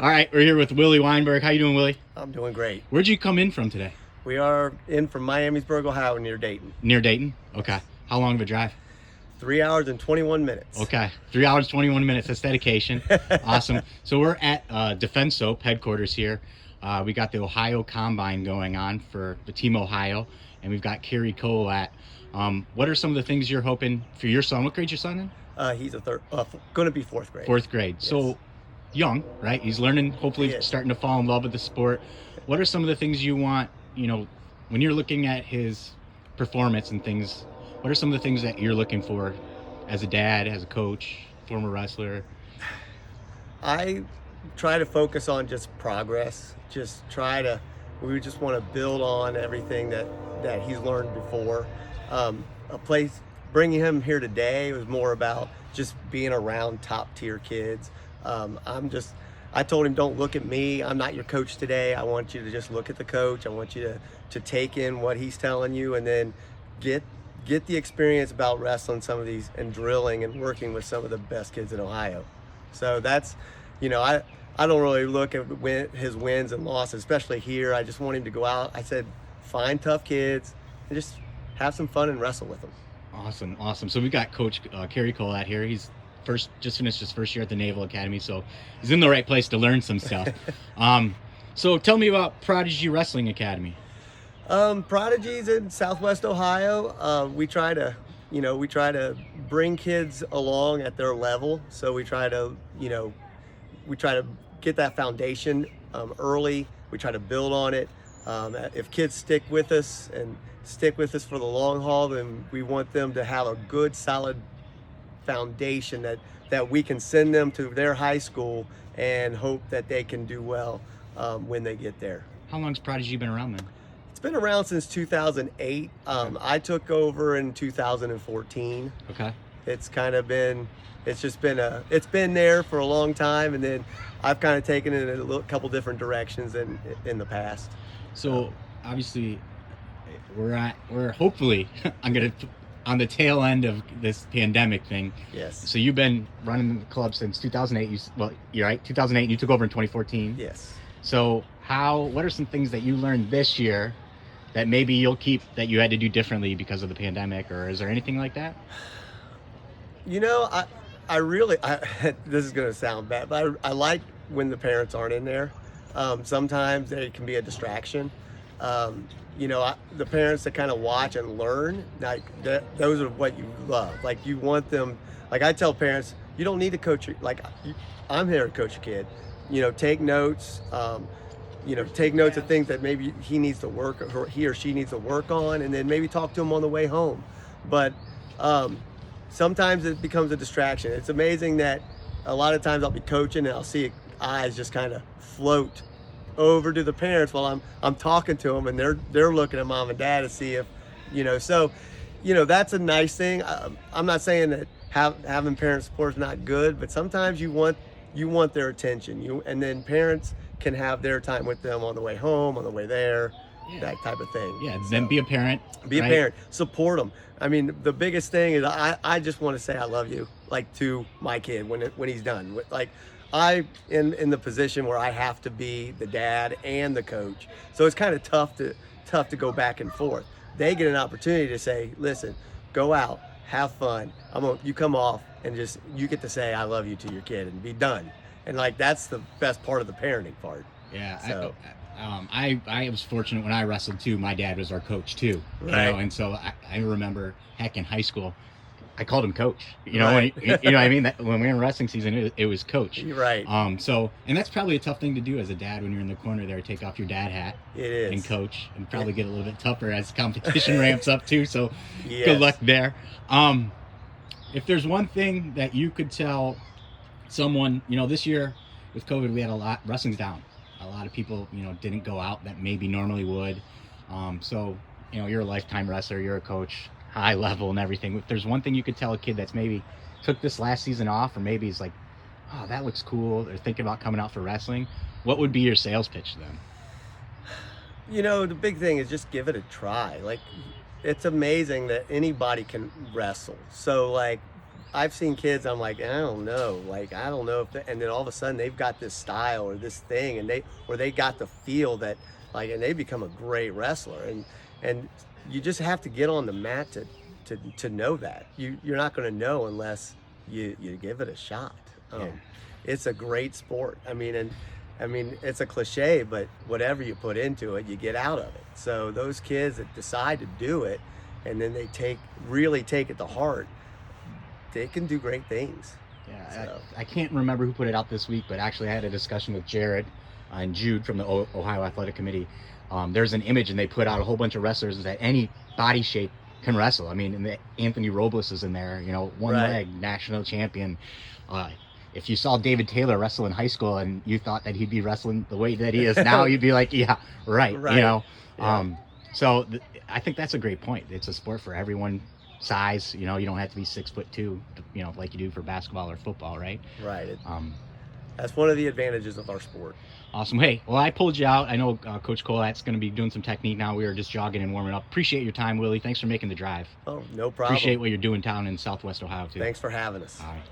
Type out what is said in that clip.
All right, we're here with Willie Wineberg. How you doing, Willie? I'm doing great. Where'd you come in from today? We are in from Miamisburg, Ohio, near Dayton. Near Dayton? Okay. Yes. How long of a drive? 3 hours and 21 minutes. Okay. 3 hours, 21 minutes. That's dedication. Awesome. So we're at Defense Soap headquarters here. We got the Ohio Combine going on for the Team Ohio, and we've got Cary Kolat. What are some of the things you're hoping for your son? What grade's your son in? He's going to be fourth grade. Fourth grade. Yes. So young, right? He's learning, hopefully starting to fall in love with the sport. What are some of the things you want, when you're looking at his performance and things, what are some of the things that you're looking for as a dad, as a coach, former wrestler? I try to focus on just progress. We just want to build on everything that he's learned before. Bringing him here today was more about just being around top tier kids. I told him, don't look at me. I'm not your coach today. I want you to just look at the coach. I want you to take in what he's telling you, and then get the experience about wrestling some of these and drilling and working with some of the best kids in Ohio. So that's, I don't really look at his wins and losses, especially here. I just want him to go out. I said, find tough kids and just have some fun and wrestle with them. Awesome. So we got Coach Cary Kolat here. He's just finished his first year at the Naval Academy, so he's in the right place to learn some stuff. So tell me about Prodigy Wrestling Academy. Prodigies in Southwest Ohio. We try to bring kids along at their level. So we try to get that foundation early. We try to build on it. If kids stick with us for the long haul, then we want them to have a good, solid foundation that we can send them to their high school and hope that they can do well when they get there. How long's Prodigy been around then? It's been around since 2008. I took over in 2014. Okay. It's been there for a long time, and then I've kind of taken it in a couple different directions in the past. So obviously we're hopefully on the tail end of this pandemic thing. Yes. So you've been running the club since 2008. You're right, 2008, and you took over in 2014. Yes. So what are some things that you learned this year that maybe you'll keep that you had to do differently because of the pandemic, or is there anything like that? I really, this is going to sound bad, but I like when the parents aren't in there. Sometimes they can be a distraction. The parents that kind of watch and learn, like those are what you love. Like you want them, like I tell parents, you don't need to coach, I'm here to coach your kid. Take notes, take notes of things that maybe he needs to work, or he or she needs to work on, and then maybe talk to him on the way home. But sometimes it becomes a distraction. It's amazing that a lot of times I'll be coaching and I'll see eyes just kind of float over to the parents while I'm talking to them, and they're looking at mom and dad to see if, so, that's a nice thing. I'm not saying that having parent support is not good, but sometimes you want their attention, and then parents can have their time with them on the way home, on the way there, that type of thing. Yeah, then be a parent. Be a parent. Support them. I mean, the biggest thing is I just want to say I love you, to my kid when he's done. I'm in the position where I have to be the dad and the coach, so it's kind of tough to go back and forth. They get an opportunity to say, listen, go out, have fun. You come off and you get to say I love you to your kid and be done. And that's the best part of the parenting part. Yeah. So, I was fortunate when I wrestled too. My dad was our coach too, right. And so I remember heck in high school, I called him coach. Right. What I mean? That when we were in wrestling season, it was coach. Right. And that's probably a tough thing to do as a dad when you're in the corner there. Take off your dad hat. It is. And coach, and probably get a little bit tougher as competition ramps up too. So yes. Good luck there. If there's one thing that you could tell someone, this year with COVID, we had wrestling's down. A lot of people, didn't go out that maybe normally would. So you're a lifetime wrestler, you're a coach, high level and everything. If there's one thing you could tell a kid that's maybe took this last season off, or maybe is like, oh, that looks cool, they're thinking about coming out for wrestling, what would be your sales pitch to them? The big thing is just give it a try. It's amazing that anybody can wrestle. So I've seen kids. I'm like, I don't know. Like, I don't know if. And then all of a sudden, they've got this style or this thing, and they got the feel that, like, and they become a great wrestler. And you just have to get on the mat to know that. You're not going to know unless you give it a shot. Yeah. It's a great sport. I mean, it's a cliche, but whatever you put into it, you get out of it. So those kids that decide to do it, and then they really take it to heart, they can do great things. Yeah, So. I can't remember who put it out this week, but actually I had a discussion with Jared and Jude from the Ohio Athletic Committee. There's an image, and they put out a whole bunch of wrestlers that any body shape can wrestle. I mean, and Anthony Robles is in there, you know, one Right. leg national champion. If you saw David Taylor wrestle in high school and you thought that he'd be wrestling the way that he is now, you'd be like, yeah, right. Right. You know, Yeah. so I think that's a great point. It's a sport for everyone size. You know, you don't have to be 6'2", you know, like you do for basketball or football, right? Right. Um, That's one of the advantages of our sport. Awesome. Hey, well, I pulled you out. I know Coach Kolat's going to be doing some technique now. We were just jogging and warming up. Appreciate your time, Willie. Thanks for making the drive. Oh, no problem. Appreciate what you're doing down in Southwest Ohio, too. Thanks for having us. All right.